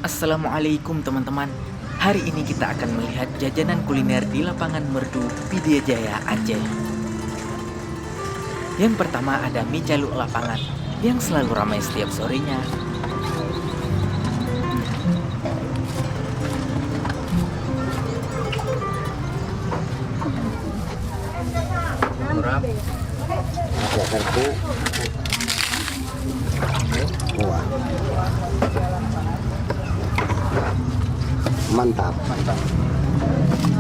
Assalamualaikum teman-teman. Hari ini kita akan melihat jajanan kuliner di lapangan Merdu, Pidijaya, Aceh. Yang pertama ada mie caluk lapangan yang selalu ramai setiap sorenya. Mantap.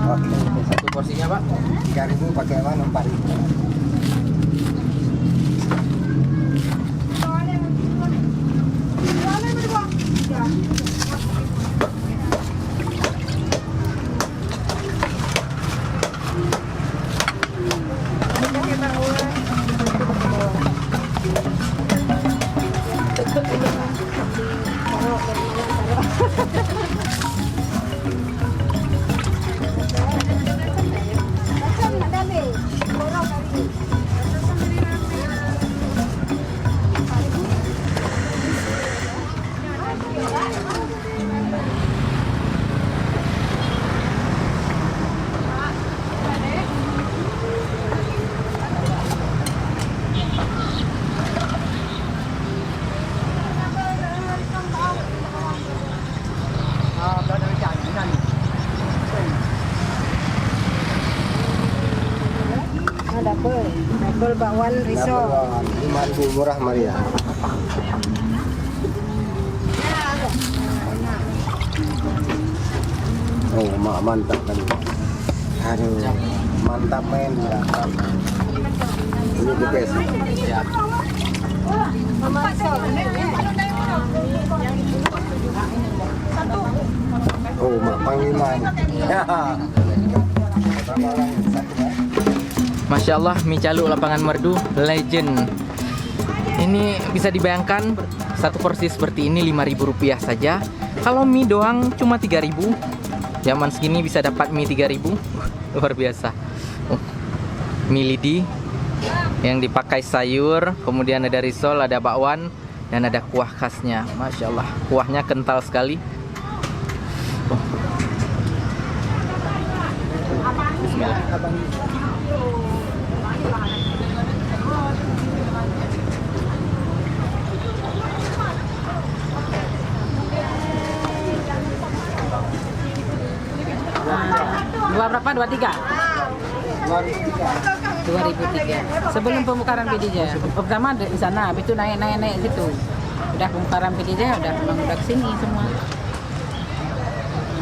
Oke, Satu porsinya Pak? 3.000 pakai apa? 4.000. Double bakwan risol. 5.000 murah Maria. Oh, mantap kan. Aduh, mantap men. Ini the best. Ya. Oh, mak panglima. Masya Allah, mie caluk lapangan Merdu, legend. Ini bisa dibayangkan, satu porsi seperti ini Rp5.000 saja. Kalau mie doang cuma 3.000. Zaman segini bisa dapat mie 3.000. Luar biasa. Mie lidi yang dipakai sayur, kemudian ada risol, ada bakwan, dan ada kuah khasnya. Masya Allah, kuahnya kental sekali. Bismillah. Dua berapa? 23? 2003. Sebelum pembukaan Pidijaya. Pertama di sana, habis itu naik gitu. Udah pembukaan Pidijaya, udah kesini semua.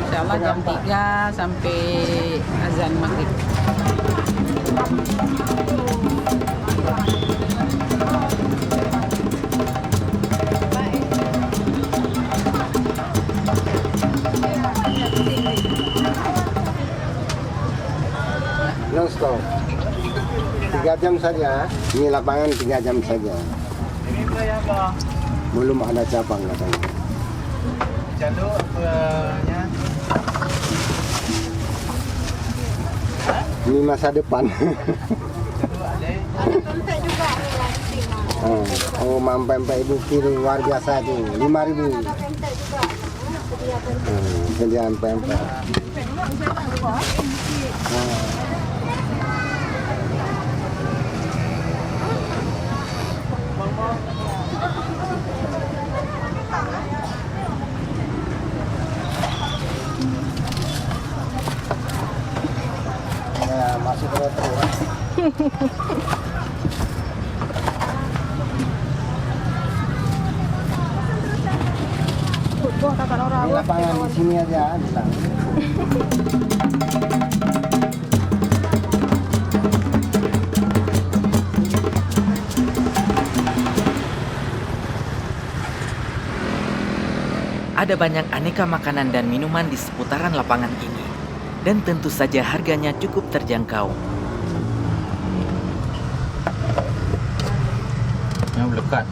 Insya Allah jam 3 sampai azan maghrib. Non-stop. 3 jam saja. Ini lapangan 3 jam saja. Ini berapa? Belum ada cabang katanya. Caluk apanya? Ini masa depan. Oh, mampempe ibu kiri luar biasa tuh. 5.000. Kerjaan pempek. Ya, masuk ke retro. Di lapangan di sini aja bilang. Ada banyak aneka makanan dan minuman di seputaran lapangan ini. Dan tentu saja harganya cukup terjangkau. Yang lekat.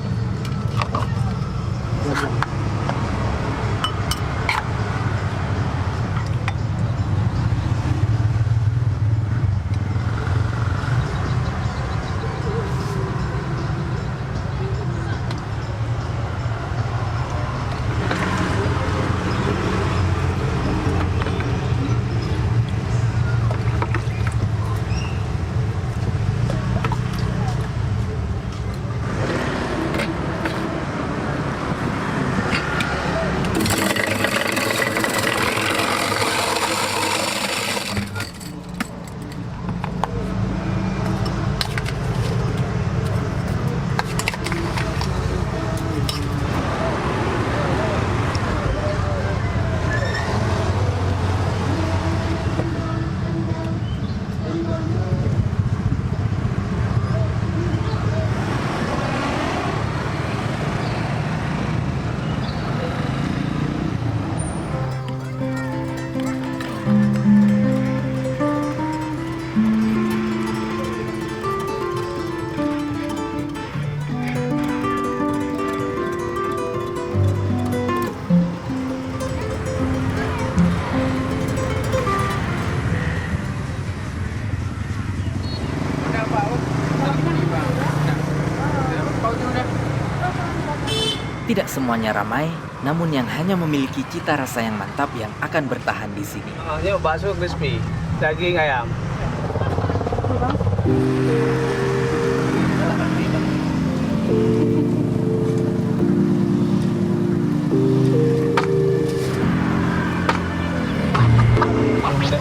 Tidak semuanya ramai, namun yang hanya memiliki cita rasa yang mantap yang akan bertahan di sini. Ini bakso crispy, daging ayam.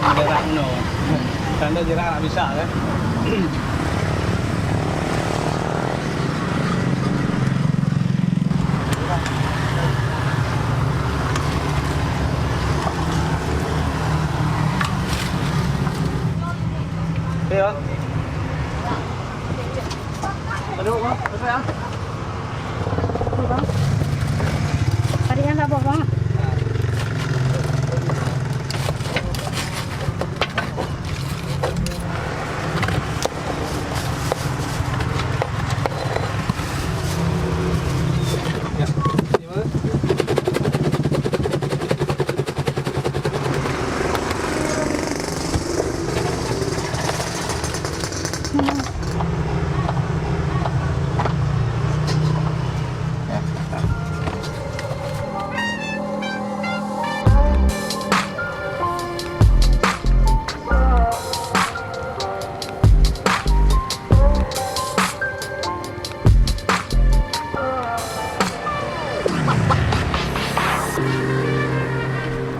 Jerak no, tanda jerak tak bisa kan? Iya. Aduh, apa ya? Tadi yang nggak bawa.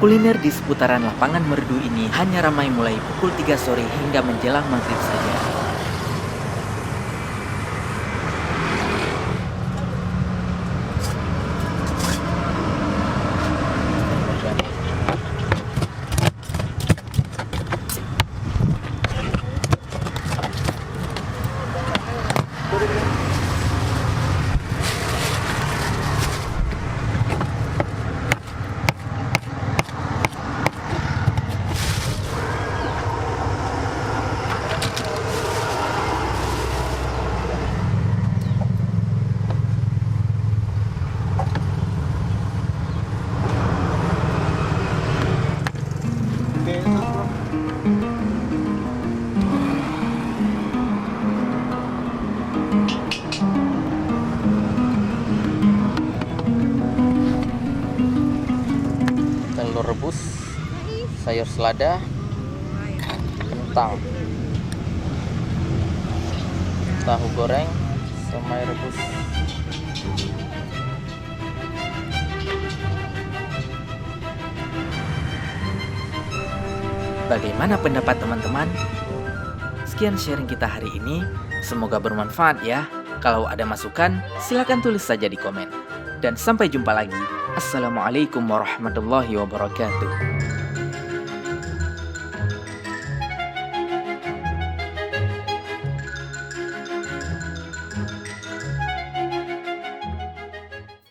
Kuliner di seputaran lapangan merdu ini hanya ramai mulai pukul 3 sore hingga menjelang maghrib saja. Telur rebus, sayur selada, kentang, tahu goreng, somai rebus. Bagaimana pendapat teman-teman? Sekian sharing kita hari ini. Semoga bermanfaat ya. Kalau ada masukan, silakan tulis saja di komen. Dan sampai jumpa lagi. Assalamualaikum warahmatullahi wabarakatuh.